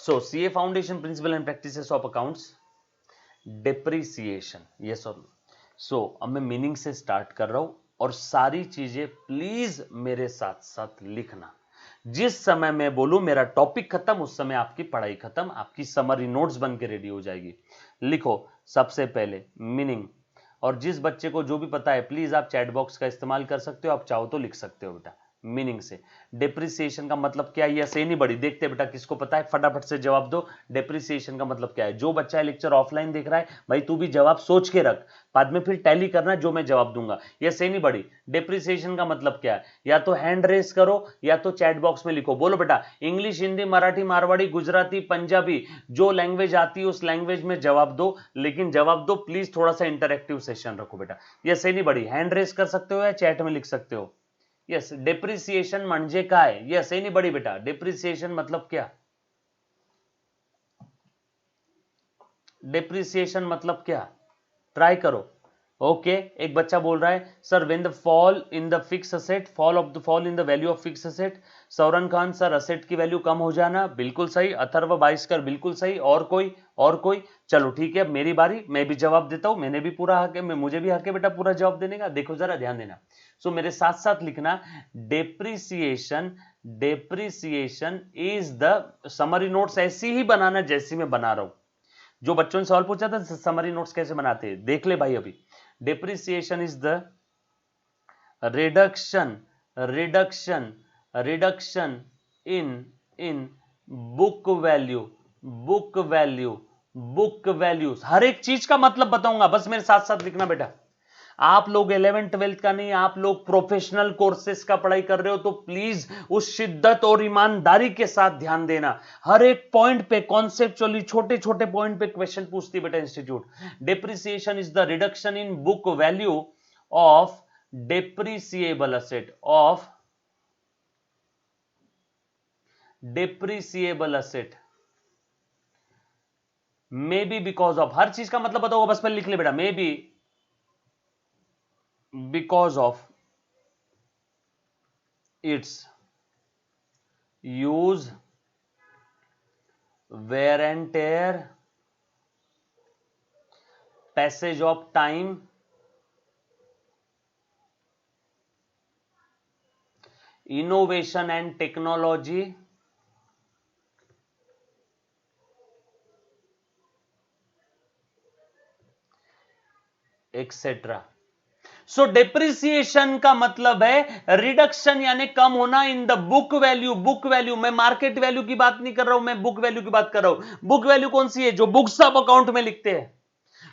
So CA foundation principle and practices of accounts, depreciation, yes और no. So अब मैं meaning से start कर रहा हूं और सारी चीजें प्लीज मेरे साथ साथ लिखना। जिस समय मैं बोलूं मेरा टॉपिक खत्म, उस समय आपकी पढ़ाई खत्म, आपकी समरी नोट्स बन के रेडी हो जाएगी। लिखो सबसे पहले मीनिंग, और जिस बच्चे को जो भी पता है प्लीज आप चैट बॉक्स का इस्तेमाल कर सकते हो, आप चाहो तो लिख सकते हो बेटा। मीनिंग से डेप्रिसिएशन का मतलब क्या है, या से नहीं बड़ी, देखते बेटा किसको पता है, फटाफट से जवाब दो। डेप्रिसिएशन का मतलब क्या है? जो बच्चा है लेक्चर ऑफलाइन देख रहा है, भाई तू भी जवाब सोच के रख, बाद में फिर टैली करना जो मैं जवाब दूंगा। या से नहीं बड़ी, डेप्रिसिएशन का मतलब क्या है? या तो हैंड रेस करो या तो चैट बॉक्स में लिखो। बोलो बेटा, इंग्लिश, हिंदी, मराठी, मारवाड़ी, गुजराती, पंजाबी, जो लैंग्वेज आती है उस लैंग्वेज में जवाब दो, लेकिन जवाब दो प्लीज थोड़ा सा इंटरेक्टिव सेशन रखो बेटा। या से नहीं बड़ी, हैंड रेस कर सकते हो या चैट में लिख सकते हो। यस, डेप्रिसिएशन म्हणजे काय? यस, नहीं बड़ी बेटा, डेप्रिसिएशन मतलब क्या? डेप्रिसिएशन मतलब क्या? ट्राई करो। ओके एक बच्चा बोल रहा है sir when the fall in the fix asset, fall in the value of fix asset. Sauran Khan sir asset की वैल्यू कम हो जाना, बिल्कुल सही। अथर्व बाइस्कर बिल्कुल सही। और कोई? और कोई? चलो ठीक है, अब मेरी बारी, मैं भी जवाब देता हूं। मैंने भी पूरा हक है, मुझे भी हक है बेटा पूरा जवाब देने का। देखो जरा ध्यान देना। सो मेरे साथ साथ लिखना, depreciation is the, summary notes ऐसी ही बनाना जैसी मैं बना रहा हूं। जो बच्चों ने सवाल पूछा था समरी नोट्स कैसे बनाते हैं, देख ले भाई अभी। Depreciation is the reduction in book values. हर एक चीज का मतलब बताऊंगा, बस मेरे साथ साथ लिखना बेटा। आप लोग 11th 12th का नहीं, आप लोग प्रोफेशनल कोर्सेज का पढ़ाई कर रहे हो, तो प्लीज उस शिद्दत और ईमानदारी के साथ ध्यान देना। हर एक पॉइंट पे कॉन्सेप्चुअली छोटे छोटे पॉइंट पे क्वेश्चन पूछती है बेटा institute. Depreciation is the reduction in book value of depreciable asset may be because of, हर चीज का मतलब बताओ, बस पहले लिख ले बेटा, may be because of its use, wear and tear, passage of time, innovation and technology, etc. So depreciation का मतलब है रिडक्शन यानी कम होना in the book value. Book value, मैं मार्केट वैल्यू की बात नहीं कर रहा हूं, मैं बुक वैल्यू की बात कर रहा हूं। बुक वैल्यू कौन सी है? जो बुक्स ऑफ अकाउंट में लिखते हैं।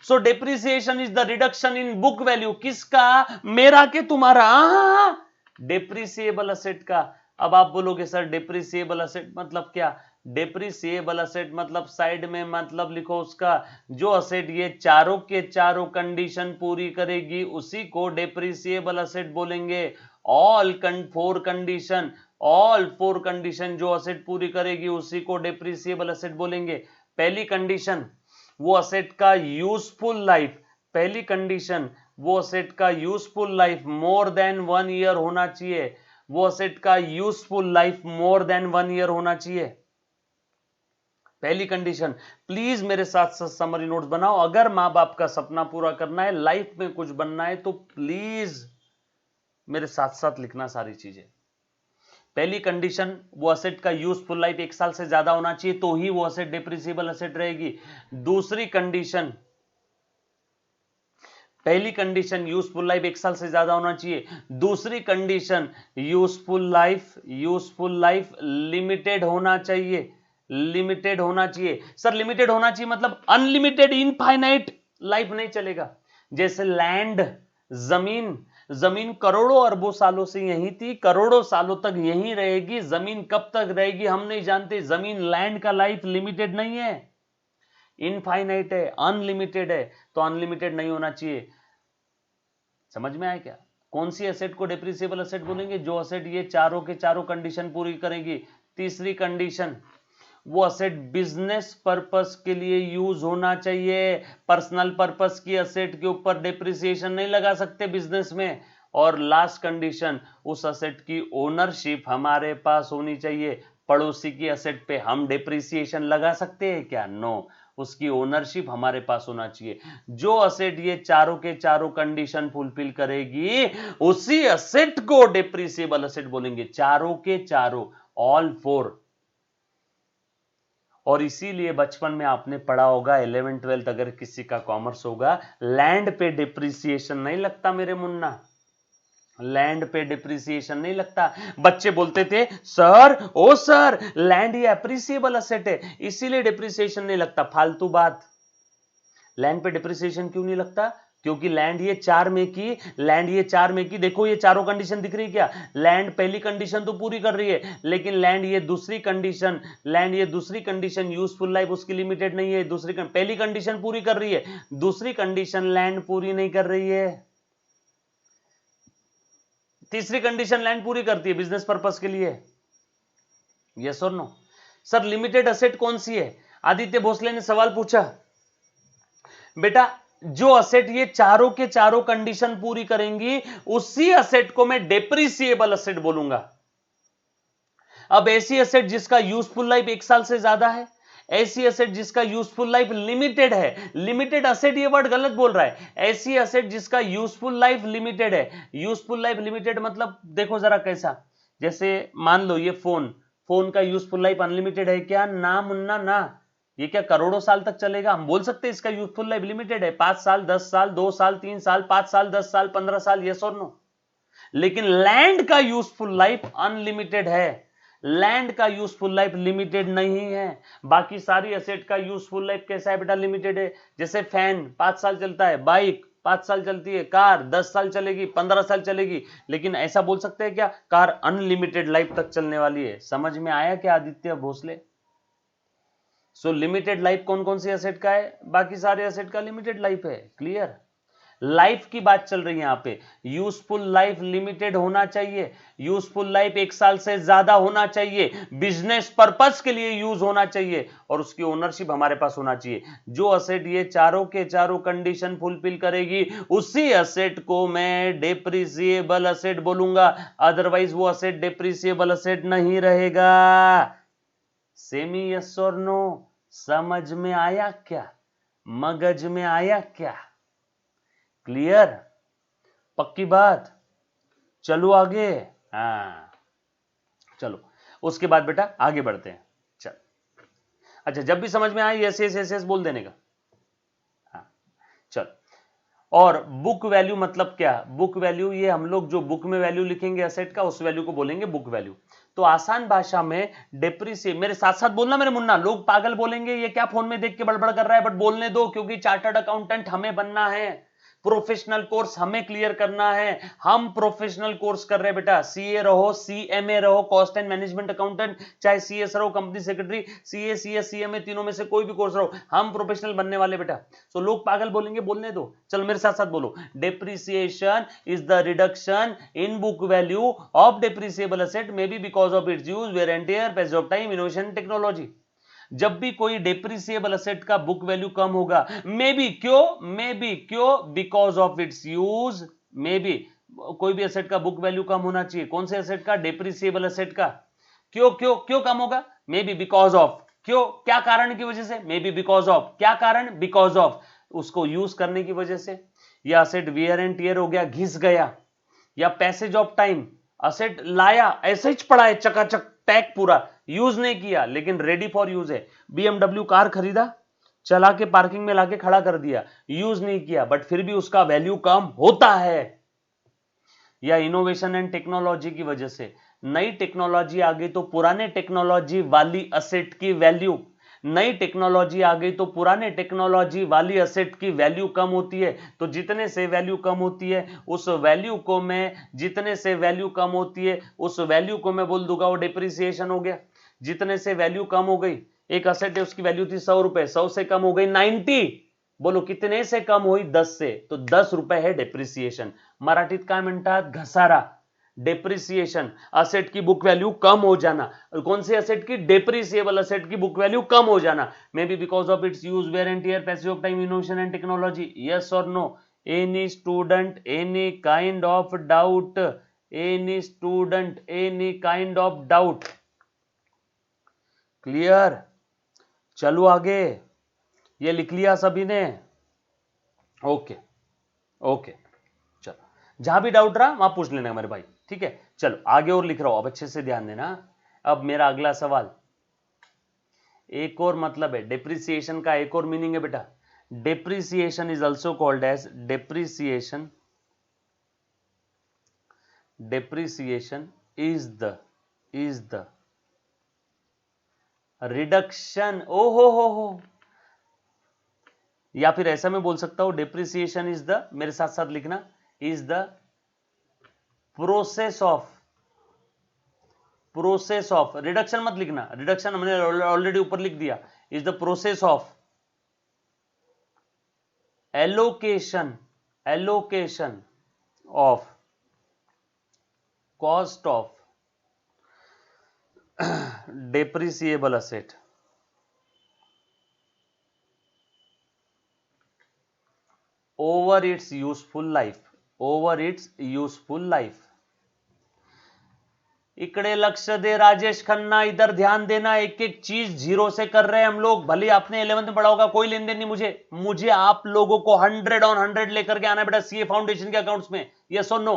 सो depreciation is the reduction in book value. किसका? मेरा के तुम्हारा? डेप्रिसिएबल असेट का। अब आप बोलोगे सर डेप्रिसिएबल असेट मतलब क्या? डेप्रिसिएबल असेट मतलब साइड में मतलब लिखो उसका, जो असेट ये चारों के चारों कंडीशन पूरी करेगी उसी को डेप्रिसिएबल असेट बोलेंगे। ऑल फोर कंडीशन जो असेट पूरी करेगी उसी को डेप्रिसिएबल असेट बोलेंगे। पहली कंडीशन, वो असेट का यूजफुल लाइफ, पहली कंडीशन वो असेट का useful life more than 1 year होना चाहिए। वो असेट का useful life more than 1 year होना चाहिए, पहली कंडीशन। प्लीज मेरे साथ साथ समरी नोट्स बनाओ। अगर मां बाप का सपना पूरा करना है, लाइफ में कुछ बनना है, तो प्लीज मेरे साथ साथ लिखना सारी चीजें। पहली कंडीशन, वो असेट का यूजफुल लाइफ 1 साल से ज्यादा होना चाहिए, तो ही वो असेट डेप्रिसिएबल असेट रहेगी। दूसरी कंडीशन, पहली कंडीशन यूजफुल लाइफ 1 साल से ज्यादा होना चाहिए। दूसरी कंडीशन यूजफुल लाइफ लिमिटेड होना चाहिए। लिमिटेड होना चाहिए सर, लिमिटेड होना चाहिए मतलब अनलिमिटेड इनफाइनाइट लाइफ नहीं चलेगा। जैसे लैंड, जमीन करोड़ों अरबों सालों से यहीं थी, करोड़ों सालों तक यहीं रहेगी। जमीन कब तक रहेगी हम नहीं जानते। जमीन, लैंड का लाइफ लिमिटेड नहीं है, इनफाइनाइट है, अनलिमिटेड है, तो अनलिमिटेड नहीं होना चाहिए। समझ में आया क्या? कौन सी एसेट को डेप्रिसिएबल एसेट बोलेंगे? जो एसेट ये चारों के चारों कंडीशन पूरी करेगी। तीसरी कंडीशन, वो एसेट बिजनेस पर्पस के लिए यूज होना चाहिए। पर्सनल पर्पस की एसेट के ऊपर डेप्रिसिएशन नहीं लगा सकते बिजनेस में। और लास्ट कंडीशन, उस एसेट की ओनरशिप हमारे पास होनी चाहिए। पड़ोसी की एसेट पे हम डेप्रिसिएशन लगा सकते हैं क्या? नो, उसकी ओनरशिप हमारे पास होना चाहिए। जो असेट ये चारों के चारों कंडीशन फुलफिल करेगी उसी असेट को डेप्रिसिएबल असेट बोलेंगे, चारों के चारों, ऑल फोर। और इसीलिए बचपन में आपने पढ़ा होगा 11th 12th अगर किसी का कॉमर्स होगा, लैंड पे डिप्रिसिएशन नहीं लगता मेरे मुन्ना, लैंड पे डिप्रिसिएशन नहीं लगता। बच्चे बोलते थे सर, ओ सर, लैंड ये अप्रिसिएबल असेट है इसीलिए डिप्रिसिएशन नहीं लगता। फालतू बात। लैंड पे डिप्रिसिएशन क्यों नहीं लगता? क्योंकि लैंड ये चार में की, लैंड ये चार में की, देखो ये चारों कंडीशन दिख रही है क्या? लैंड पहली कंडीशन तो पूरी कर रही है, लेकिन लैंड ये दूसरी कंडीशन, लैंड ये दूसरी कंडीशन, यूजफुल लाइफ उसकी लिमिटेड नहीं है, दूसरी पहली कंडीशन पूरी कर रही है, दूसरी कंडीशन लैंड पूरी नहीं कर रही है, तीसरी कंडीशन लैंड पूरी करती है बिजनेस पर्पस के लिए। यस और नो? सर लिमिटेड असेट कौन सी है? आदित्य भोसले ने सवाल पूछा। बेटा जो असेट ये चारों के चारों कंडीशन पूरी करेंगी उसी असेट को मैं डेप्रिसिएबल असेट बोलूंगा। अब ऐसी असेट जिसका यूजफुल लाइफ 1 साल से ज्यादा है, ऐसी असेट जिसका यूजफुल लाइफ लिमिटेड है, लिमिटेड असेट ये वर्ड गलत बोल रहा है, ऐसी असेट जिसका यूजफुल लाइफ लिमिटेड है। यूजफुल लाइफ लिमिटेड मतलब देखो जरा कैसा, जैसे मान लो ये फोन, फोन का यूजफुल लाइफ अनलिमिटेड है क्या? ना मुन्ना ना, ये क्या करोड़ों साल तक चलेगा? हम बोल सकते हैं इसका यूजफुल लाइफ लिमिटेड है, 5 साल, 10 साल, 2 साल, 3 साल, 5 साल, 10 साल, 15 साल, यस और नो? लेकिन लैंड का यूजफुल लाइफ अनलिमिटेड है, लैंड का यूजफुल लाइफ लिमिटेड नहीं है। बाकी सारी एसेट का यूजफुल लाइफ कैसा है बेटा? लिमिटेड है। जैसे फैन 5 साल चलता है, बाइक 5 साल चलती है, कार 10 साल चलेगी, 15 साल चलेगी, लेकिन ऐसा बोल सकते हैं क्या कार अनलिमिटेड लाइफ तक चलने वाली है? समझ में आया क्या Aditya Bhosle? So limited life कौन कौन सी एसेट का है? बाकी सारे एसेट का लिमिटेड लाइफ है। क्लियर? लाइफ की बात चल रही है यहां पे। यूजफुल लाइफ लिमिटेड होना चाहिए, यूजफुल लाइफ 1 साल से ज्यादा होना चाहिए, बिजनेस पर्पस के लिए यूज होना चाहिए, और उसकी ओनरशिप हमारे पास होना चाहिए। जो असेट ये चारों के चारों कंडीशन फुलफिल करेगी उसी असेट को मैं डेप्रिसिएबल असेट बोलूंगा, अदरवाइज वो असेट डेप्रिसिएबल असेट नहीं रहेगा। सेमी यस और नो? समझ में आया क्या? मगज में आया क्या? क्लियर? पक्की बात? चलो आगे। हाँ चलो, उसके बाद बेटा आगे बढ़ते हैं। चल अच्छा, जब भी समझ में आए यस यस यस यस बोल देने का। हाँ चल, और बुक वैल्यू मतलब क्या? बुक वैल्यू ये हम लोग जो बुक में वैल्यू लिखेंगे एसेट का, उस वैल्यू को बोलेंगे बुक वैल्यू। तो आसान भाषा में डेप्रिसिएट, मेरे साथ साथ बोलना मेरे मुन्ना, लोग पागल बोलेंगे ये क्या फोन में देख के बड़बड़ कर रहा है, बट बोलने दो, क्योंकि चार्टर्ड अकाउंटेंट हमें बनना है, प्रोफेशनल कोर्स हमें क्लियर करना है। हम प्रोफेशनल कोर्स कर रहे हैं बेटा, सीए रहो, सीएमए रहो, कॉस्ट एंड मैनेजमेंट अकाउंटेंट, चाहे सीएस रहो, company secretary, CA CS CMA, तीनों में से कोई भी कोर्स रहो, हम प्रोफेशनल बनने वाले बेटा। सो लोग पागल बोलेंगे, बोलने दो। चलो मेरे साथ साथ बोलो, depreciation is the reduction in book value of depreciable asset may be because of its use, wear and tear, passage of time, innovation, technology. जब भी कोई डेप्रिसिएबल असेट का बुक वैल्यू कम होगा, मे बी क्यों because of its use, may be कोई भी asset का बुक वैल्यू कम होना चाहिए। कौन से असेट का? डेप्रिसिएबल असेट का। क्यों क्यों क्यों कम होगा? मे बी बिकॉज ऑफ, क्यों क्या कारण की वजह से? मे बी बिकॉज ऑफ, क्या कारण? बिकॉज ऑफ उसको यूज करने की वजह से, या असेट वियर एंड टियर हो गया, घिस गया, या पैसेज ऑफ टाइम, असेट लाया ऐसे ही पड़ा है चकाचक टैग पूरा, यूज नहीं किया लेकिन रेडी फॉर यूज है। बीएमडब्ल्यू कार खरीदा, चला के पार्किंग में लाके खड़ा कर दिया, यूज नहीं किया, बट फिर भी उसका वैल्यू कम होता है। या इनोवेशन एंड टेक्नोलॉजी की वजह से, नई टेक्नोलॉजी आ गई तो पुराने टेक्नोलॉजी वाली असेट की वैल्यू, नई टेक्नोलॉजी आ गई तो पुराने टेक्नोलॉजी वाली असेट की वैल्यू कम होती है। तो जितने से वैल्यू कम होती है उस वैल्यू को मैं, जितने से वैल्यू कम होती है उस वैल्यू को मैं बोल दूंगा वो डिप्रिसिएशन हो गया। जितने से वैल्यू कम हो गई, एक असेट है उसकी वैल्यू थी 100 रुपए, 100 से कम हो गई 90, बोलो कितने से कम हुई? 10 से, तो 10 रुपए है डेप्रिसिएशन। मराठीत काय म्हणतात? घसारा। डेप्रिसिएशन, असेट की बुक वैल्यू कम हो जाना। कौन से असेट की? डेप्रिसिएबल असेट की बुक वैल्यू कम हो जाना, may be because of its use, wear and tear, passage of time, innovation and technology. Yes और no? Any student any kind of doubt? Any student any kind of doubt? Clear? चलो आगे, ये लिख लिया सभी ने? ओके ओके, चलो जहां भी डाउट रहा वहां पूछ लेना मेरे भाई, ठीक है? चलो आगे और लिख रहा हूं, अब अच्छे से ध्यान देना। अब मेरा अगला सवाल, एक और मतलब है डेप्रिसिएशन का, एक और मीनिंग है बेटा। Depreciation is also called as depreciation is the reduction, ओ हो, या फिर ऐसा मैं बोल सकता हूं, डेप्रिसिएशन इज द, मेरे साथ साथ लिखना, is the process of reduction मत लिखना, रिडक्शन हमने ऑलरेडी ऊपर लिख दिया। Is the process of allocation of cost of depreciable asset over its useful life। इकड़े लक्ष्य दे राजेश खन्ना, इधर ध्यान देना, एक एक चीज जीरो से कर रहे हैं हम लोग। भले आपने 11th में पढ़ा होगा, कोई लेन देन नहीं मुझे आप लोगों को 100 on 100 लेकर के आना बेटा, सीए फाउंडेशन के अकाउंट्स में। यस और नो?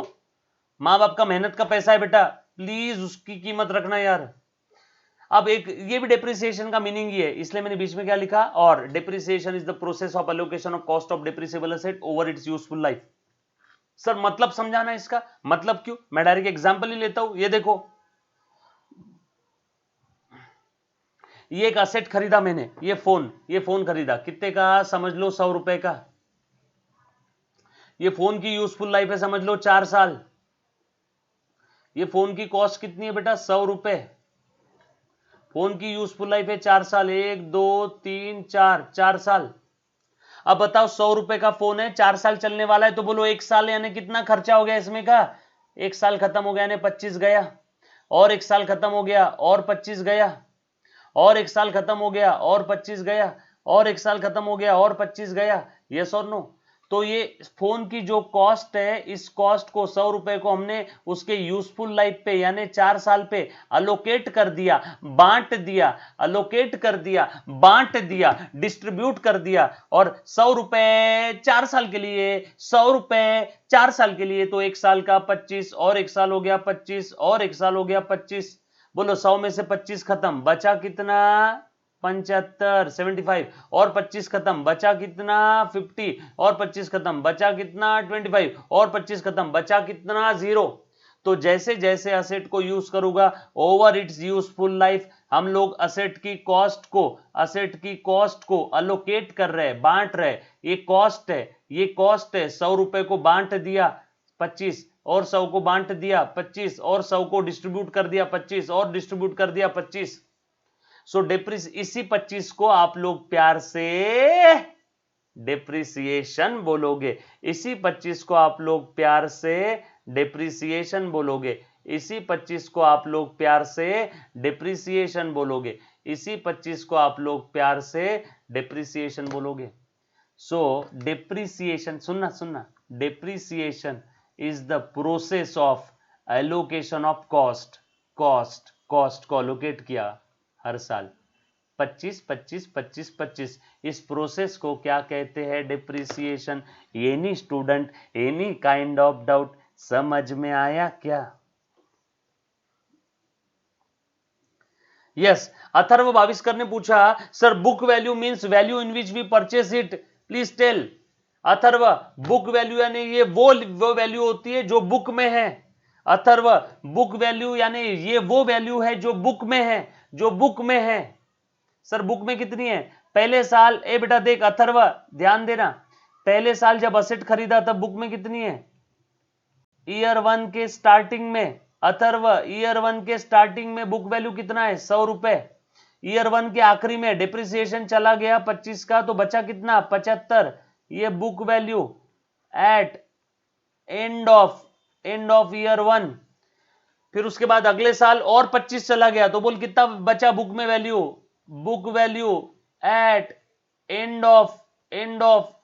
मां बाप का मेहनत का पैसा है बेटा, प्लीज उसकी कीमत रखना यार। अब एक ये भी डेप्रिसिएशन का मीनिंग ही है, इसलिए मैंने बीच में क्या लिखा, और depreciation is the process of allocation of cost of depreciable asset over it's useful life. Sir मतलब समझाना इसका मतलब क्यों, मैं डायरेक्ट एग्जांपल ही लेता हूं। ये देखो, ये एक असेट खरीदा मैंने, ये फोन खरीदा, कितने का समझ लो, 100 रुपए का। ये फोन की यूजफुल लाइफ है समझ लो 4 साल। ये फोन की कॉस्ट कितनी है बेटा, 100 रुपए। फोन की यूजफुल लाइफ है 4 साल, 1 2 3 4 साल। अब बताओ 100 रुपए का फोन है, 4 साल चलने वाला है, तो बोलो 1 साल यानी कितना खर्चा हो गया इसमें का? 1 साल खत्म हो गया यानी 25 गया, और 1 साल खत्म हो गया और 25 गया, और 1 साल खत्म हो गया और 25 गया, और 1 साल खत्म हो गया और 25 गया। यस और नो? तो ये फोन की जो कॉस्ट है, इस कॉस्ट को 100 रुपए को हमने उसके यूजफुल लाइफ पे यानी 4 साल पे अलोकेट कर दिया, बांट दिया, अलोकेट कर दिया, बांट दिया, डिस्ट्रीब्यूट कर दिया। और 100 रुपए 4 साल के लिए, 100 रुपए 4 साल के लिए, तो 1 साल का 25, और 1 साल हो गया 25, और 1 साल हो गया 25। बोलो 100 में से 25 खत्म, बचा कितना? 75, 75, और 25 खत्म, बचा कितना? 50, और 25 खत्म, बचा कितना? 25, और 25 खत्म, बचा कितना? 0। तो जैसे जैसे असेट को यूज करूंगा ओवर इट्स यूजफुल लाइफ, हम लोग असेट की कॉस्ट को अलोकेट कर रहे हैं, बांट रहे। ये कॉस्ट है 100 रुपए को बांट दिया 25, और 100 को बांट दिया 25, और 100 को डिस्ट्रीब्यूट कर दिया 25, और डिस्ट्रीब्यूट कर दिया 25। सो इसी 25 को आप लोग प्यार से डेप्रिसिएशन बोलोगे। इसी 25 को आप लोग प्यार से डेप्रिसिएशन बोलोगे। इसी 25 को आप लोग प्यार से डेप्रिसिएशन बोलोगे। इसी 25 को आप लोग प्यार से डेप्रिसिएशन बोलोगे। सो डेप्रिसिएशन, सुनना, depreciation is the process of allocation of cost को अलोकेट किया हर साल 25 25 25 25। इस प्रोसेस को क्या कहते हैं? Depreciation. Any student, any kind of doubt, समझ में आया क्या? यस। अथर्व भाविस्कर ने पूछा, sir book value means value in which we purchase it, please tell. Atharva, book value यानी ये वो वैल्यू होती है जो बुक में है। अथर्व, बुक वैल्यू यानी ये वो वैल्यू है जो बुक में है, सर बुक में कितनी है? पहले साल, ए बेटा देख अथर्व ध्यान देना, पहले साल जब असेट खरीदा तब बुक में कितनी है? ईयर 1 के स्टार्टिंग में, अथर्व ईयर 1 के स्टार्टिंग में बुक वैल्यू कितना है? 100 रुपए। ईयर 1 के आखिरी में डिप्रिसिएशन चला गया 25 का, तो बचा कितना? 75। ये book value at end of year 1। फिर उसके बाद अगले साल और 25 चला गया, तो बोल कितना बचा बुक में value? Book value at end of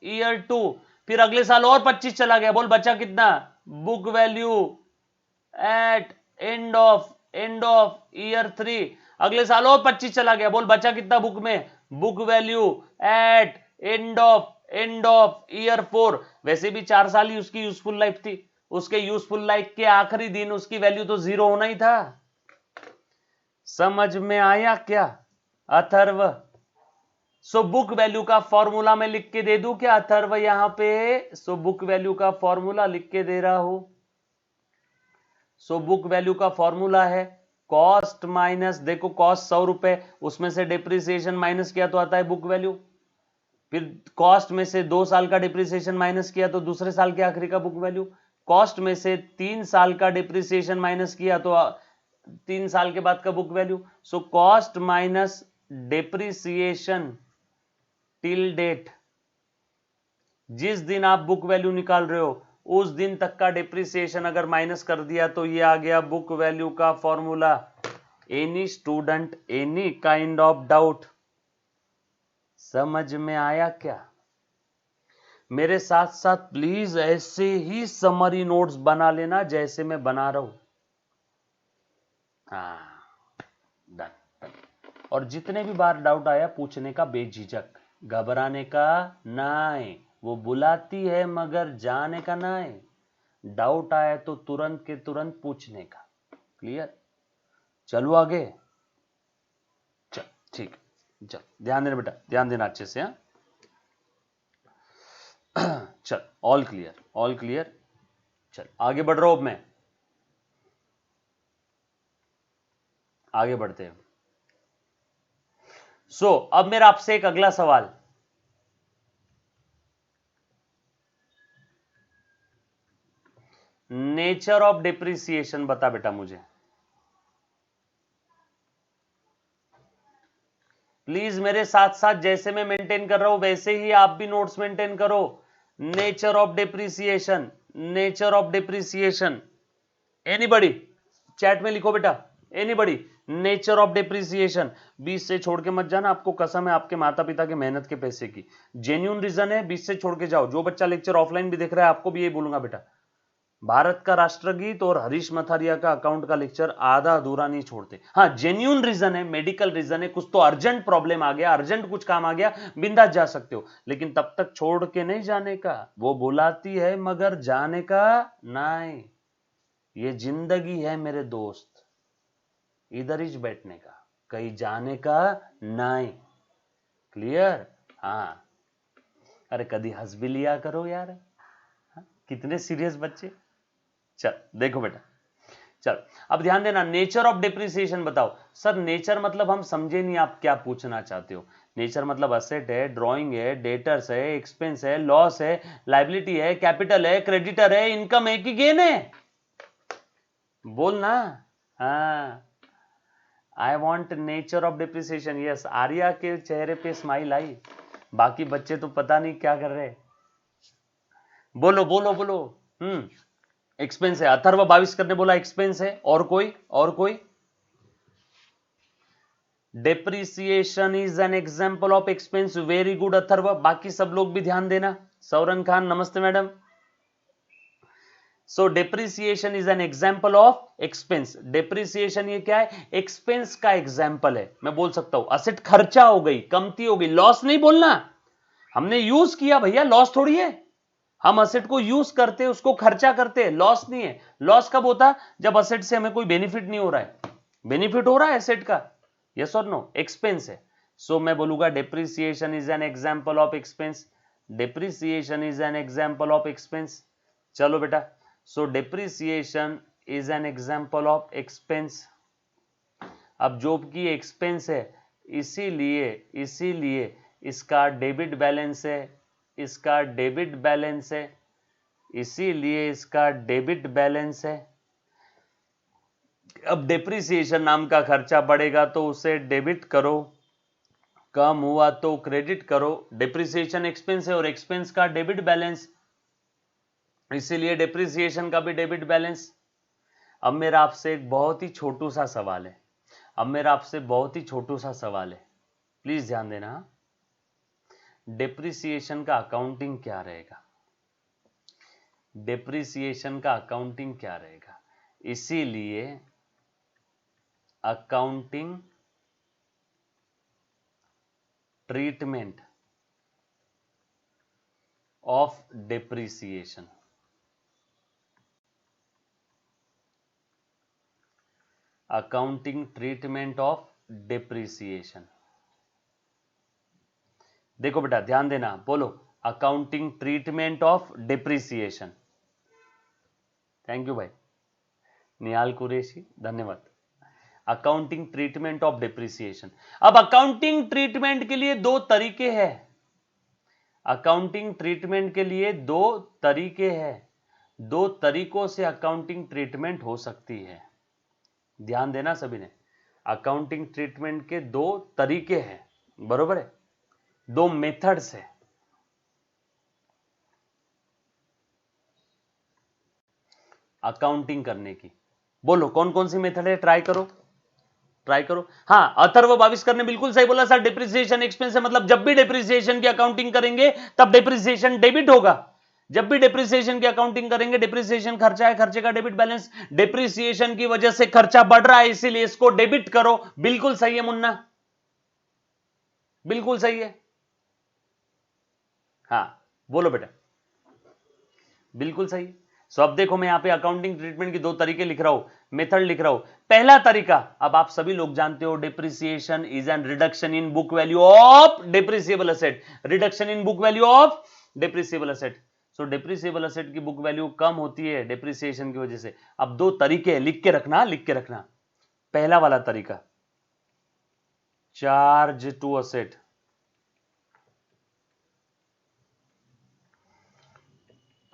year 2। फिर अगले साल और 25 चला गया, बोल बचा कितना? Book value at end of year 3। अगले साल और 25 चला गया, बोल बचा कितना बुक में? Book value at end of year 4। वैसे भी 4 साल ही उसकी यूजफुल लाइफ थी, उसके यूजफुल लाइफ के आखिरी दिन उसकी वैल्यू तो 0 होना ही था। समझ में आया क्या अथर्व? सो बुक वैल्यू का फॉर्मूला मैं लिख के दे दूं क्या अथर्व यहां पे? सो बुक वैल्यू का फॉर्मूला लिख के दे रहा हूं। सो बुक वैल्यू का फॉर्मूला है कॉस्ट माइनस, देखो कॉस्ट 100 रुपए, उसमें से डिप्रिसिएशन माइनस किया तो आता है बुक वैल्यू। फिर कॉस्ट में से 2 साल का डिप्रिसिएशन माइनस किया तो दूसरे साल के आखिरी का बुक वैल्यू। कॉस्ट में से 3 साल का डिप्रिसिएशन माइनस किया तो 3 साल के बाद का book value. So cost minus depreciation till date, जिस दिन आप बुक वैल्यू निकाल रहे हो उस दिन तक का डिप्रिसिएशन अगर माइनस कर दिया तो ये आ गया बुक वैल्यू का formula. Any student any kind of doubt? समझ में आया क्या? मेरे साथ साथ प्लीज ऐसे ही समरी नोट्स बना लेना जैसे मैं बना रहा हूं। डन। और जितने भी बार डाउट आया पूछने का बेझिझक, घबराने का नहीं। वो बुलाती है मगर जाने का नहीं। डाउट आया तो तुरंत के तुरंत पूछने का। क्लियर? चलो आगे। चल ठीक, चल ध्यान देना बेटा, ध्यान देना अच्छे से। हाँ चल, ऑल क्लियर, ऑल क्लियर। चल आगे बढ़ रहा हूं, अब मैं आगे बढ़ते हैं। सो अब मेरा आपसे एक अगला सवाल, नेचर ऑफ डिप्रिसिएशन बता बेटा मुझे। प्लीज मेरे साथ साथ जैसे मैं मेंटेन कर रहा हूं वैसे ही आप भी नोट्स मेंटेन करो। Nature of depreciation, nature of depreciation. Anybody chat में लिखो बेटा, एनीबडी नेचर ऑफ डिप्रिसिएशन। 20 से छोड़ के मत जाना, आपको कसम है आपके माता पिता के मेहनत के पैसे की। जेन्युइन रीजन है, 20 से छोड़ के जाओ। जो बच्चा लेक्चर ऑफलाइन भी देख रहा है आपको भी यही बोलूंगा बेटा, भारत का राष्ट्रगीत और हरीश मथारिया का अकाउंट का लेक्चर आधा अधूरा नहीं छोड़ते। हाँ जेन्युइन रीजन है, मेडिकल रीजन है, कुछ तो अर्जेंट प्रॉब्लम आ गया, अर्जेंट कुछ काम आ गया, बिंदास जा सकते हो, लेकिन तब तक छोड़ के नहीं जाने का। वो बुलाती है मगर जाने का नहीं। ये जिंदगी है मेरे दोस्त, इधर ही बैठने का, कहीं जाने का नहीं। क्लियर? हाँ। अरे कभी हंस भी लिया करो यार। हाँ? कितने सीरियस बच्चे। चल देखो बेटा, चल अब ध्यान देना, नेचर ऑफ डिप्रिसिएशन बताओ। सर नेचर मतलब हम समझे नहीं, आप क्या पूछना चाहते हो? नेचर मतलब असेट है, ड्रॉइंग है, डेटर्स है, एक्सपेंस है, लॉस है, लाइबिलिटी है, कैपिटल है, क्रेडिटर है, इनकम है कि गेन है? बोलना। हाँ, I want nature of depreciation. Yes, Arya के चेहरे पे स्माइल आई, बाकी बच्चे तो पता नहीं क्या कर रहे। बोलो बोलो बोलो। एक्सपेंस है, अथर्व 22 करने बोला एक्सपेंस है। और कोई? और कोई? Depreciation is an example of expense. Very good Atharva, बाकी सब लोग भी ध्यान देना। सौरन खान नमस्ते madam. So depreciation is an example of expense. Depreciation ये क्या है? एक्सपेंस का एग्जाम्पल है। मैं बोल सकता हूं असेट खर्चा हो गई, कमती हो गई, लॉस नहीं बोलना। हमने यूज किया भैया, लॉस थोड़ी है। हम असेट को यूज करते हैं, उसको खर्चा करते हैं, लॉस नहीं है। लॉस कब होता? जब असेट से हमें कोई बेनिफिट नहीं हो रहा है। बेनिफिट हो रहा है एसेट का, यस और नो? एक्सपेंस है। सो मैं बोलूंगा depreciation is an example of expense. Depreciation is an example of expense. चलो बेटा, सो depreciation is an example of expense. अब जॉब की एक्सपेंस है, इसीलिए इसीलिए इसका डेबिट बैलेंस है, इसका डेबिट बैलेंस है, इसीलिए इसका डेबिट बैलेंस है। अब डेप्रिसिएशन नाम का खर्चा बढ़ेगा तो उसे डेबिट करो, कम हुआ तो क्रेडिट करो। डेप्रिसिएशन एक्सपेंस है और एक्सपेंस का डेबिट बैलेंस, इसीलिए डेप्रिसिएशन का भी डेबिट बैलेंस। अब मेरा आपसे एक बहुत ही छोटू सा सवाल है, अब मेरा आपसे बहुत ही छोटू सा सवाल है, प्लीज ध्यान देना। डेप्रिसिएशन का अकाउंटिंग क्या रहेगा? डेप्रिसिएशन का अकाउंटिंग क्या रहेगा? इसीलिए accounting treatment of depreciation. Accounting treatment of depreciation. देखो बेटा ध्यान देना, बोलो accounting treatment of depreciation. Thank you भाई निहाल कुरैशी, धन्यवाद। Accounting treatment of depreciation. अब अकाउंटिंग ट्रीटमेंट के लिए दो तरीके हैं। अकाउंटिंग ट्रीटमेंट के लिए दो तरीके हैं। दो तरीकों से अकाउंटिंग ट्रीटमेंट हो सकती है। ध्यान देना सभी ने, अकाउंटिंग ट्रीटमेंट के दो तरीके हैं, बरोबर है, दो मेथड्स है। अकाउंटिंग करने की, बोलो कौन कौन सी मेथड है, ट्राई करो ट्राई करो। हाँ अथर्व भाविस्कर ने बिल्कुल सही बोला सर, डिप्रिसिएशन एक्सपेंस है, मतलब जब भी डिप्रिसिएशन की अकाउंटिंग करेंगे तब डिप्रिसिएशन डेबिट होगा। जब भी डिप्रिसिएशन की अकाउंटिंग करेंगे, डिप्रिसिएशन खर्चा है, खर्चे का डेबिट बैलेंस, डिप्रिसिएशन की वजह से खर्चा बढ़ रहा है इसीलिए इसको डेबिट करो। बिल्कुल सही है मुन्ना, बिल्कुल सही है। हाँ बोलो बेटा, बिल्कुल सही। सो अब देखो मैं यहां पे अकाउंटिंग ट्रीटमेंट की दो तरीके लिख रहा हूं, मेथड लिख रहा हूं। पहला तरीका, अब आप सभी लोग जानते हो, depreciation is an reduction in book value of depreciable asset. Reduction in book value of depreciable asset. So depreciable asset की बुक वैल्यू कम होती है डिप्रिसिएशन की वजह से। अब दो तरीके हैं, लिख के रखना, लिख के रखना। पहला वाला तरीका, चार्ज टू असेट।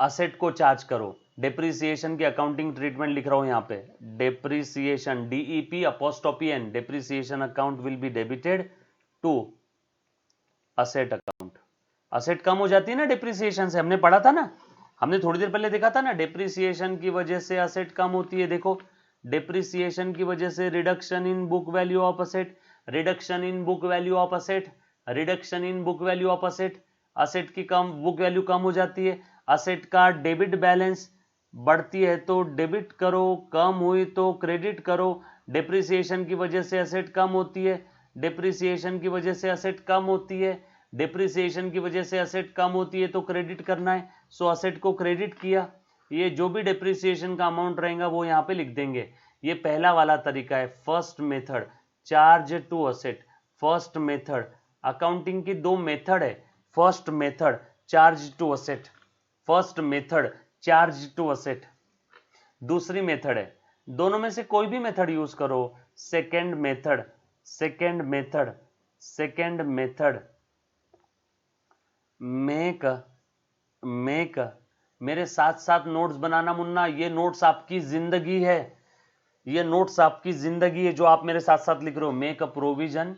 असेट को चार्ज करो। डेप्रिसिएशन की अकाउंटिंग ट्रीटमेंट लिख रहा हूं यहां पे, depreciation DEP apostrophe N, depreciation account will be debited to asset account. Asset कम हो जाती है ना डिप्रिसिएशन से, हमने पढ़ा था ना, हमने थोड़ी देर पहले देखा था ना, डिप्रिसिएशन की वजह से असेट कम होती है। देखो डिप्रिसिएशन की वजह से reduction in book value of asset, reduction in book value of asset, reduction in book value of asset. Asset की कम बुक वैल्यू कम हो जाती है, असेट का डेबिट बैलेंस बढ़ती है तो डेबिट करो, कम हुई तो क्रेडिट करो। डिप्रिसिएशन की वजह से असेट कम होती है, डिप्रिसिएशन की वजह से असेट कम होती है, डिप्रिसिएशन की वजह से असेट कम होती है तो क्रेडिट करना है। सो असेट को क्रेडिट किया, ये जो भी डिप्रिसिएशन का अमाउंट रहेगा वो यहाँ पे लिख देंगे। ये पहला वाला तरीका है, first method, charge to asset. First method, accounting की दो मेथड है, first method charge to asset, first method charge to asset. दूसरी मेथड है, दोनों में से कोई भी मेथड यूज करो, second method, second method, second method make, make. मेरे साथ साथ नोट्स बनाना मुन्ना, ये नोट्स आपकी जिंदगी है, ये नोट्स आपकी जिंदगी है जो आप मेरे साथ साथ लिख रहे हो। Make a provision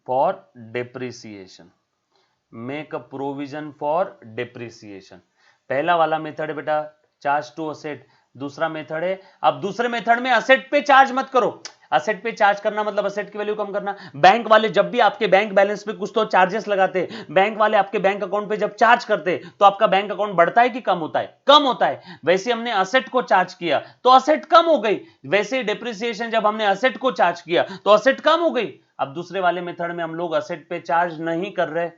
for depreciation, make a provision for depreciation. पहला वाला मेथड है बेटा चार्ज टू असेट, दूसरा मेथड है, अब दूसरे मेथड में असेट पे चार्ज मत करो। असेट पे चार्ज करना मतलब असेट की वैल्यू कम करना। बैंक वाले जब भी आपके बैंक बैलेंस पे कुछ तो चार्जेस लगाते, बैंक वाले आपके बैंक अकाउंट पे जब चार्ज करते तो आपका बैंक अकाउंट बढ़ता है कि कम होता है? कम होता है। वैसे हमने असेट को चार्ज किया तो असेट कम हो गई, वैसे डिप्रिसिएशन जब हमने असेट को चार्ज किया तो असेट कम हो गई। अब दूसरे वाले मेथड में हम लोग असेट पे चार्ज नहीं कर रहे,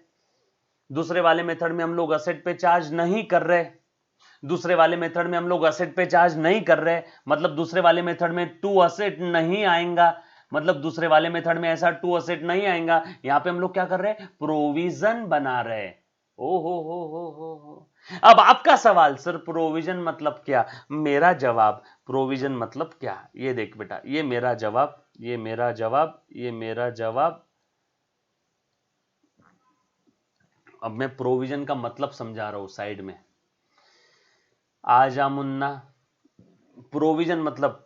दूसरे वाले मेथड में हम लोग असेट पे चार्ज नहीं कर रहे, दूसरे वाले मेथड में हम लोग असेट पे चार्ज नहीं कर रहे, मतलब दूसरे वाले मेथड में टू असेट नहीं आएगा, मतलब दूसरे वाले मेथड में ऐसा टू असेट नहीं आएगा। यहां पे हम लोग क्या कर रहे हैं, प्रोविजन बना रहे हैं। ओ हो। अब आपका सवाल सर प्रोविजन मतलब क्या? मेरा जवाब प्रोविजन मतलब क्या, ये देख बेटा, ये मेरा जवाब, ये मेरा जवाब, ये मेरा जवाब। अब मैं प्रोविजन का मतलब समझा रहा हूं साइड में। आजा मुन्ना, प्रोविजन मतलब,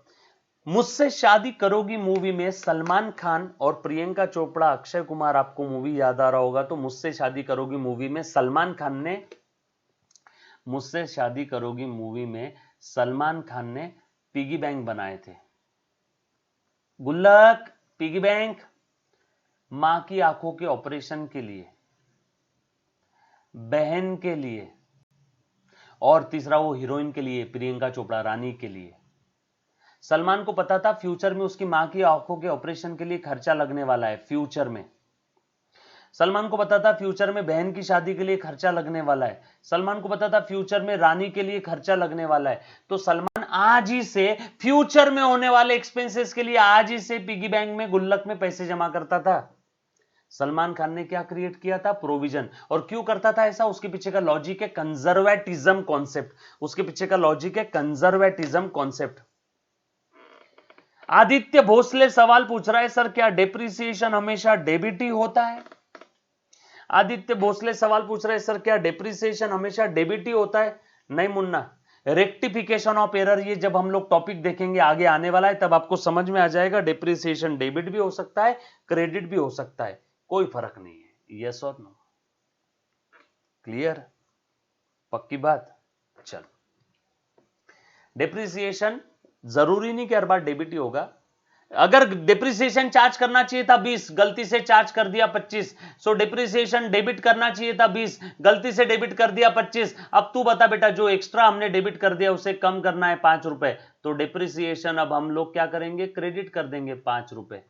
मुझसे शादी करोगी मूवी में सलमान खान और प्रियंका चोपड़ा, अक्षय कुमार, आपको मूवी याद आ रहा होगा, तो मुझसे शादी करोगी मूवी में सलमान खान ने, मुझसे शादी करोगी मूवी में सलमान खान ने पिगी बैंक बनाए थे। गुल्लक, पिगी बैंक, मां की आंखों के ऑपरेशन के लिए, बहन के लिए, और तीसरा वो हीरोइन के लिए, प्रियंका चोपड़ा रानी के लिए। सलमान को पता था फ्यूचर में उसकी मां की आंखों के ऑपरेशन के लिए खर्चा लगने वाला है, फ्यूचर में। सलमान को पता था फ्यूचर में बहन की शादी के लिए खर्चा लगने वाला है, सलमान को पता था फ्यूचर में रानी के लिए खर्चा लगने वाला है, तो सलमान आज ही से फ्यूचर में होने वाले एक्सपेंसेस के लिए आज ही से पिगी बैंक में, गुल्लक में पैसे जमा करता था। सलमान खान ने क्या क्रिएट किया था? प्रोविजन। और क्यों करता था ऐसा? उसके पीछे का लॉजिक है कंजर्वेटिज्म कॉन्सेप्ट, उसके पीछे का लॉजिक है कंजर्वेटिज्म कॉन्सेप्ट। आदित्य भोसले सवाल पूछ रहा है, सर क्या डेप्रिसिएशन हमेशा डेबिट ही होता है? आदित्य भोसले सवाल पूछ रहे हैं, सर क्या डेप्रिसिएशन हमेशा डेबिट ही होता है? नहीं मुन्ना, रेक्टिफिकेशन ऑफ एरर, ये जब हम लोग टॉपिक देखेंगे आगे आने वाला है तब आपको समझ में आ जाएगा। डेप्रिसिएशन डेबिट भी हो सकता है, क्रेडिट भी हो सकता है, कोई फर्क नहीं है। यस और नो? क्लियर? पक्की बात? चलो, डेप्रिसिएशन जरूरी नहीं कि हर बार डेबिट ही होगा। अगर डेप्रिसिएशन चार्ज करना चाहिए था 20, गलती से चार्ज कर दिया 25, सो डेप्रिसिएशन डेबिट करना चाहिए था 20, गलती से डेबिट कर दिया 25। अब तू बता बेटा, जो एक्स्ट्रा हमने डेबिट कर दिया उसे कम करना है 5 रुपए, तो डेप्रिसिएशन अब हम लोग क्या करेंगे? क्रेडिट कर देंगे 5 रुपए।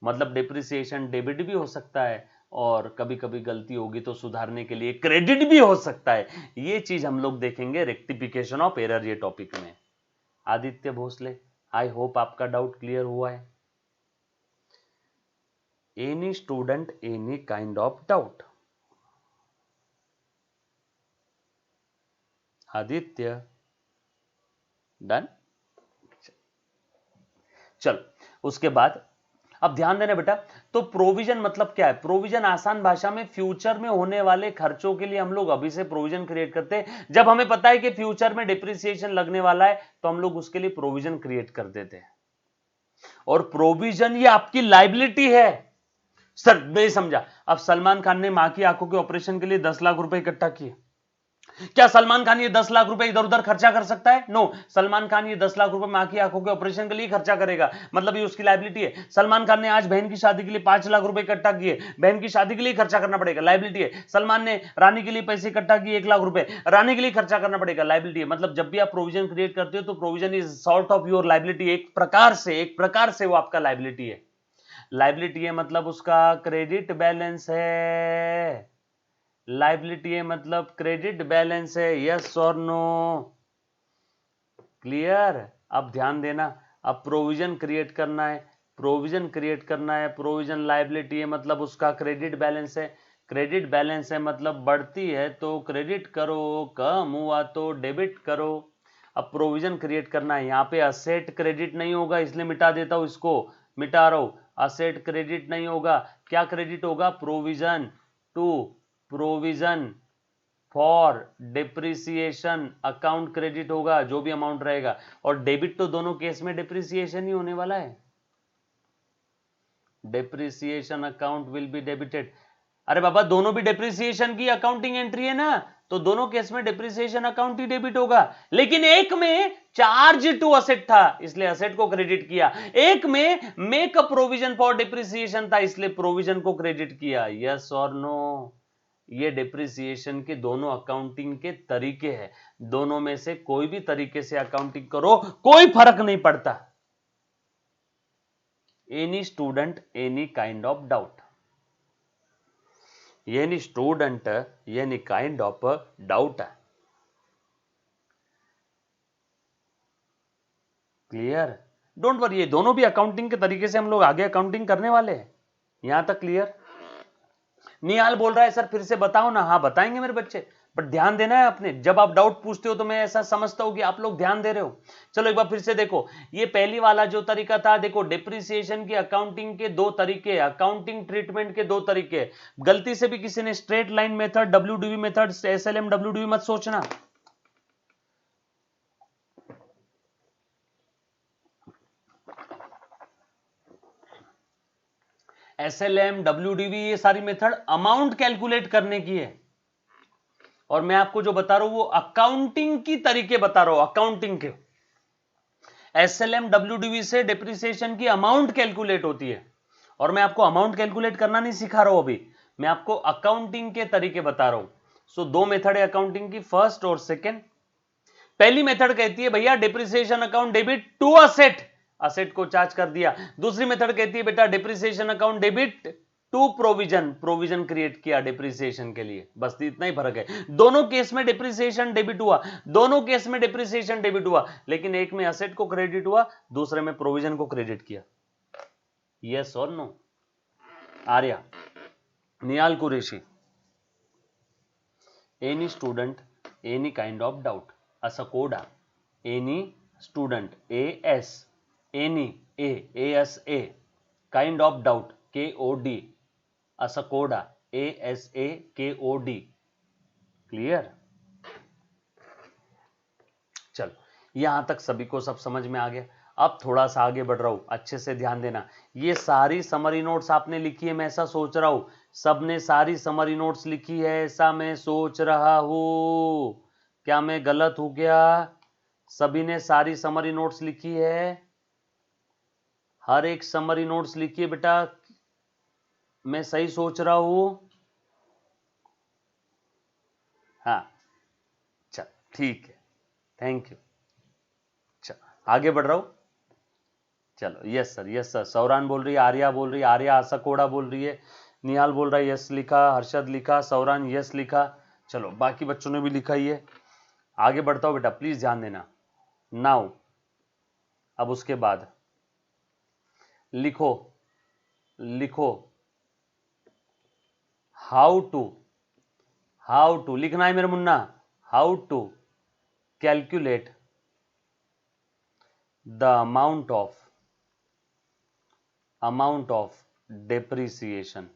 मतलब डेप्रिसिएशन डेबिट भी हो सकता है और कभी कभी गलती होगी तो सुधारने के लिए क्रेडिट भी हो सकता है। ये चीज हम लोग देखेंगे रेक्टिफिकेशन ऑफ एरर ये टॉपिक में। आदित्य भोसले, आई होप आपका डाउट क्लियर हुआ है। Any student, any kind of doubt? Aditya, done? चलो, उसके बाद अब ध्यान देना बेटा, तो प्रोविजन मतलब क्या है? प्रोविजन आसान भाषा में फ्यूचर में होने वाले खर्चों के लिए हम लोग अभी से प्रोविजन क्रिएट करते हैं। जब हमें पता है कि फ्यूचर में डिप्रिसिएशन लगने वाला है तो हम लोग उसके लिए प्रोविजन क्रिएट कर देते हैं। और प्रोविजन ये आपकी लाइबिलिटी है। सर नहीं समझा। अब सलमान खान ने मां की आंखों के ऑपरेशन के लिए 10 लाख रुपए इकट्ठा किए, क्या सलमान खान ये 10 लाख रुपए इधर उधर खर्चा कर सकता है? नो, सलमान खान ये 10 लाख रुपए मां की आंखों के ऑपरेशन के लिए खर्चा करेगा, मतलब ये उसकी लाइबिलिटी है। सलमान खान ने आज बहन की शादी के लिए 5 लाख रुपए इकट्ठा किए, बहन की शादी के लिए खर्चा करना पड़ेगा, लाइबिलिटी है। सलमान ने रानी के लिए पैसे इकट्ठा किए 1 लाख रुपए, रानी के लिए खर्चा करना पड़ेगा, लाइबिलिटी है। मतलब जब भी आप प्रोविजन क्रिएट करते हो तो provision is sort of your liability, एक प्रकार से वो आपका लाइबिलिटी है। लाइबिलिटी है मतलब उसका क्रेडिट बैलेंस है, लाइबिलिटी है मतलब क्रेडिट बैलेंस है। यस और नो? क्लियर? अब ध्यान देना, अब प्रोविजन क्रिएट करना है, प्रोविजन क्रिएट करना है। प्रोविजन लाइबिलिटी है मतलब उसका क्रेडिट बैलेंस है, क्रेडिट बैलेंस है मतलब बढ़ती है तो क्रेडिट करो, कम हुआ तो डेबिट करो। अब प्रोविजन क्रिएट करना है, यहां पे असेट क्रेडिट नहीं होगा इसलिए मिटा देता हूं, इसको मिटा रहा हूं। असेट क्रेडिट नहीं होगा, क्या क्रेडिट होगा? Provision to provision for depreciation account credit होगा, जो भी अमाउंट रहेगा। और डेबिट तो दोनों केस में डिप्रिसिएशन ही होने वाला है, depreciation account will be debited. अरे बाबा, दोनों भी डिप्रिसिएशन की अकाउंटिंग एंट्री है ना, तो दोनों केस में डिप्रिसिएशन अकाउंट ही डेबिट होगा। लेकिन एक में चार्ज टू असेट था इसलिए असेट को क्रेडिट किया, एक में make a provision for depreciation था इसलिए प्रोविजन को क्रेडिट किया। यस और नो? ये डिप्रिसिएशन के दोनों अकाउंटिंग के तरीके हैं, दोनों में से कोई भी तरीके से अकाउंटिंग करो, कोई फर्क नहीं पड़ता। Any student, any kind of doubt? Any student, any kind of doubt? Clear? Don't worry, ये दोनों भी अकाउंटिंग के तरीके से हम लोग आगे अकाउंटिंग करने वाले हैं। यहां तक क्लियर? निहाल बोल रहा है सर फिर से बताओ ना। हाँ बताएंगे मेरे बच्चे, बट ध्यान देना है आपने। जब आप डाउट पूछते हो तो मैं ऐसा समझता हूं कि आप लोग ध्यान दे रहे हो। चलो एक बार फिर से देखो, ये पहली वाला जो तरीका था, देखो डिप्रिसिएशन की अकाउंटिंग के दो तरीके, अकाउंटिंग ट्रीटमेंट के दो तरीके। गलती से भी किसी ने straight line method, WDV method, SLM WDV मत सोचना। एसएलएम डब्ल्यूडीवी ये सारी मेथड अमाउंट कैलकुलेट करने की है, और मैं आपको जो बता रहा हूं वो अकाउंटिंग की तरीके बता रहा हूं, अकाउंटिंग के। एसएलएम डब्ल्यूडीवी से डिप्रिसिएशन की अमाउंट कैलकुलेट होती है, और मैं आपको अमाउंट कैलकुलेट करना नहीं सिखा रहा हूं अभी, मैं आपको अकाउंटिंग के तरीके बता रहा हूं। सो दो मेथड है अकाउंटिंग की, फर्स्ट और सेकेंड। पहली मेथड कहती है भैया depreciation account debit to asset, asset को चार्ज कर दिया। दूसरी मेथड कहती है बेटा depreciation account debit to provision, provision create किया डिप्रिसिएशन के लिए, बस इतना ही फर्क है। दोनों केस में डिप्रिसिएशन डेबिट हुआ, दोनों केस में डिप्रिसिएशन डेबिट हुआ, लेकिन एक में असेट को क्रेडिट हुआ, दूसरे में प्रोविजन को क्रेडिट किया। यस और no? Arya, Nihal Qureshi, any student, any kind of doubt, असकोडा, any student, S, any, a kind of doubt, KOD, असकोडा, ASAKOD। क्लियर? चलो, यहां तक सभी को सब समझ में आ गया। अब थोड़ा सा आगे बढ़ रहा हूं, अच्छे से ध्यान देना। ये सारी समरी नोट्स आपने लिखी है, मैं ऐसा सोच रहा हूं सबने सारी समरी नोट्स लिखी है, ऐसा मैं सोच रहा हूं। क्या मैं गलत हूं क्या? सभी ने सारी समरी नोट्स लिखी है? हर एक समरी नोट्स लिखी है बेटा? मैं सही सोच रहा हूं? हाँ, चल ठीक है, थैंक यू। चलो आगे बढ़ रहा हूं। चलो, यस सर, यस सर। सौरान बोल रही है, आर्या बोल रही है, आर्या असकोड़ा बोल रही है, निहाल बोल रहा है यस लिखा, हर्षद लिखा, सौरान यस लिखा। चलो, बाकी बच्चों ने भी लिखा ही है। आगे बढ़ता हूं बेटा, प्लीज ध्यान देना। नाउ, अब उसके बाद लिखो, लिखो हाउ टू लिखना है मेरे मुन्ना, how to calculate the amount of depreciation,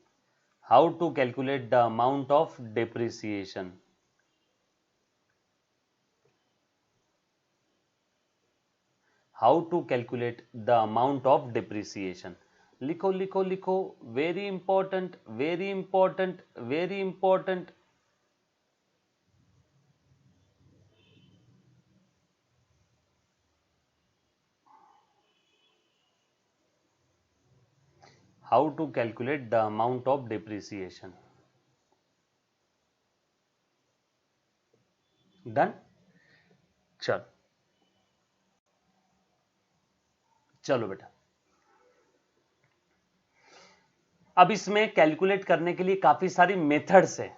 how to calculate the amount of depreciation, how to calculate the amount of depreciation। लिखो लिखो लिखो, very important, very important, very important. how to calculate the amount of depreciation। Done? चलो, चलो बेटा, अब इसमें calculate करने के लिए काफी सारी मेथड्स है।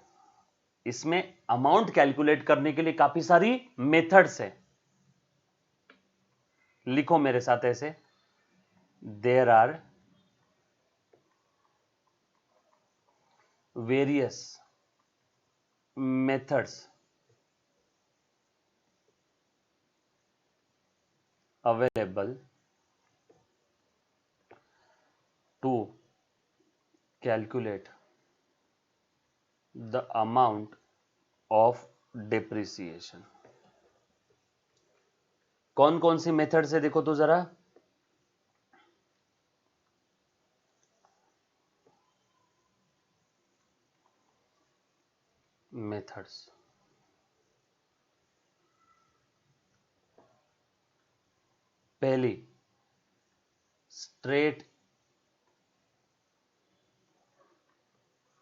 इसमें अमाउंट कैलकुलेट करने के लिए काफी सारी मेथड्स है। लिखो मेरे साथ ऐसे, there are various methods available to calculate the amount of depreciation। कौन कौन सी मेथड से देखो तो जरा। मेथड्स, पहली स्ट्रेट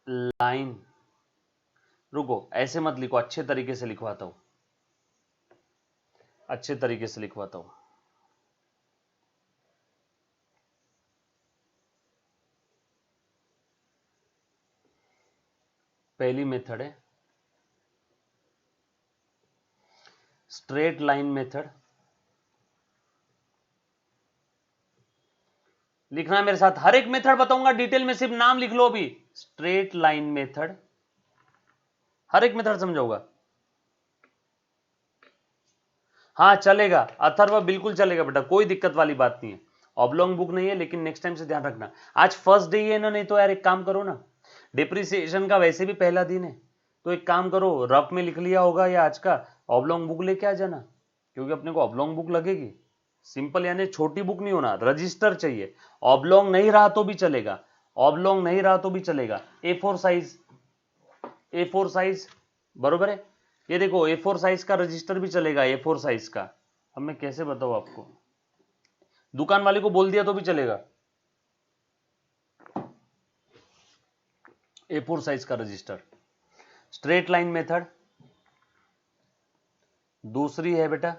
लाइन, रुको ऐसे मत लिखो, अच्छे तरीके से लिखवाता हूं, अच्छे तरीके से लिखवाता हूं। पहली मेथड है स्ट्रेट लाइन मेथड। लिखना है मेरे साथ, हर एक मेथड बताऊंगा डिटेल में, सिर्फ नाम लिख लो अभी। स्ट्रेट लाइन मेथड, हर एक मेथड समझाऊंगा। हाँ चलेगा अथर्व, बिल्कुल चलेगा बेटा, कोई दिक्कत वाली बात नहीं है। ऑब्लोंग बुक नहीं है, लेकिन नेक्स्ट टाइम से ध्यान रखना। आज फर्स्ट डे ही है ना, नहीं तो यार एक काम करो ना, डिप्रिसिएशन का वैसे भी पहला दिन है, तो एक काम करो, रफ में लिख लिया होगा या आज का, ऑब्लोंग बुक लेके आ जाना, क्योंकि अपने को ऑब्लोंग बुक लगेगी। सिंपल यानी छोटी बुक नहीं होना, रजिस्टर चाहिए। ऑब्लोंग नहीं रहा तो भी चलेगा, ऑब्लोंग नहीं रहा तो भी चलेगा। A4 साइज, A4 साइज बरोबर है। ये देखो A4 साइज का रजिस्टर भी चलेगा, A4 साइज का। अब मैं कैसे बताऊं आपको, दुकान वाले को बोल दिया तो भी चलेगा। A4 साइज का रजिस्टर, स्ट्रेट लाइन मेथड दूसरी है बेटा।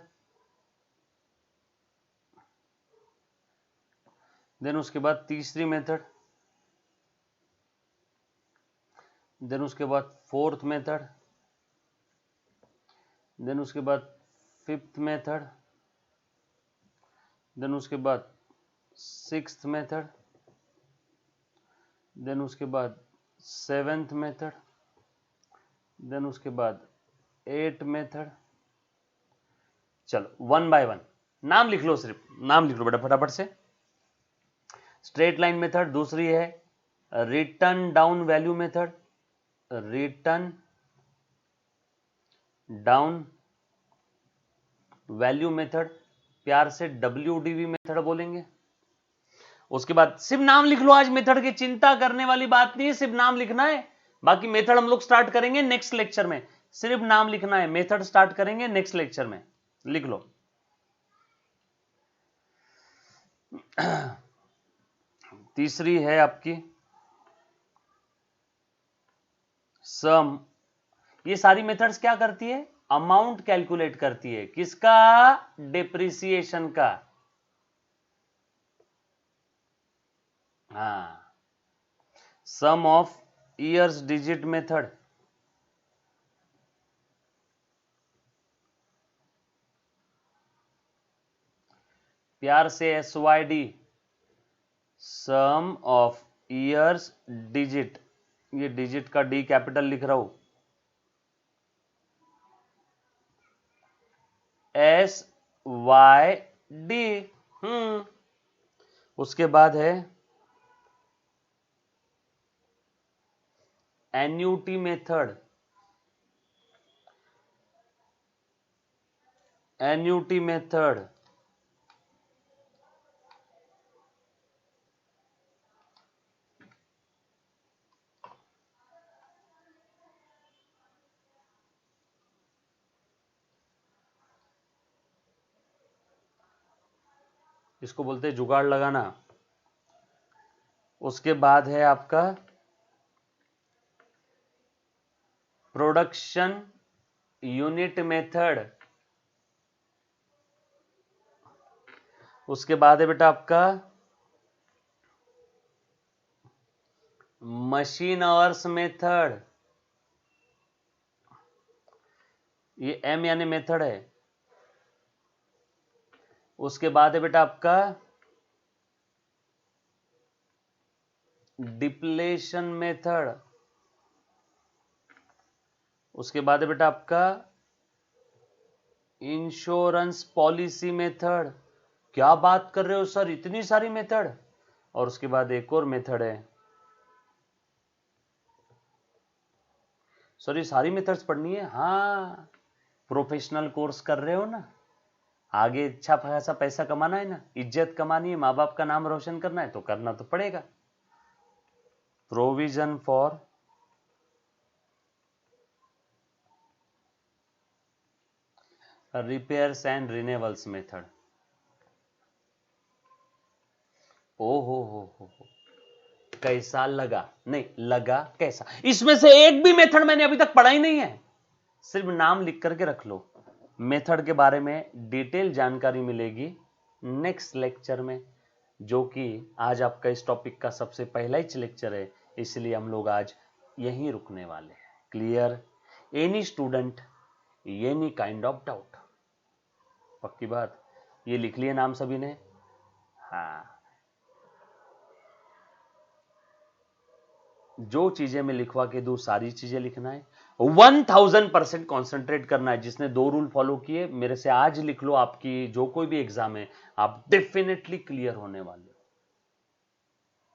देन उसके बाद तीसरी मेथड देन उसके बाद फोर्थ मेथड, देन उसके बाद फिफ्थ मेथड, देन उसके बाद सिक्स्थ मेथड, देन उसके बाद सेवेंथ मेथड, देन उसके बाद एट मेथड। चलो वन बाय वन नाम लिख लो, सिर्फ नाम लिख लो बेटा फटाफट से। स्ट्रेट लाइन मेथड दूसरी है, return down value method, return down value method, प्यार से WDV मेथड बोलेंगे। उसके बाद सिर्फ नाम लिख लो, आज मेथड की चिंता करने वाली बात नहीं है, सिर्फ नाम लिखना है। बाकी मेथड हम लोग स्टार्ट करेंगे नेक्स्ट लेक्चर में, सिर्फ नाम लिखना है, मेथड स्टार्ट करेंगे नेक्स्ट लेक्चर में, लिख लो। तीसरी है आपकी सम। ये सारी मेथड्स क्या करती है, अमाउंट कैलकुलेट करती है, किसका, डिप्रिसिएशन का। हाँ, sum of years digit method, प्यार से SYD, sum of years digit, ये डिजिट का D कैपिटल लिख रहा हूं, SYD। उसके बाद है एन्यूटी मेथड, एन्यूटी मेथड, इसको बोलते हैं जुगाड़ लगाना। उसके बाद है आपका प्रोडक्शन यूनिट मेथड। उसके बाद है बेटा आपका मशीन आवर्स मेथड, ये M यानी मेथड है। उसके बाद है बेटा आपका डिप्लेशन मेथड। उसके बाद है बेटा आपका इंश्योरेंस पॉलिसी मेथड। क्या बात कर रहे हो सर, इतनी सारी मेथड। और उसके बाद एक और मेथड है, सर ये सारी मेथड्स पढ़नी है। हाँ, प्रोफेशनल कोर्स कर रहे हो ना, आगे अच्छा खासा पैसा कमाना है ना, इज्जत कमानी है, माँ बाप का नाम रोशन करना है, तो करना तो पड़ेगा। Provision for repairs and renewals method. ओ हो, कैसा लगा, नहीं लगा कैसा। इसमें से एक भी मेथड मैंने अभी तक पढ़ा ही नहीं है, सिर्फ नाम लिख करके रख लो। मेथड के बारे में डिटेल जानकारी मिलेगी नेक्स्ट लेक्चर में, जो कि आज आपका इस टॉपिक का सबसे पहला ही लेक्चर है, इसलिए हम लोग आज यहीं रुकने वाले हैं। Clear? Any student, any kind of doubt? पक्की बात, ये लिख लिए नाम सभी ने? हाँ, जो चीजें मैं लिखवा के दूं सारी चीजें लिखना है, 1000% कॉन्सेंट्रेट करना है। जिसने 2 रूल फॉलो किए मेरे से आज लिख लो, आपकी जो कोई भी एग्जाम है आप डेफिनेटली क्लियर होने वाले हो।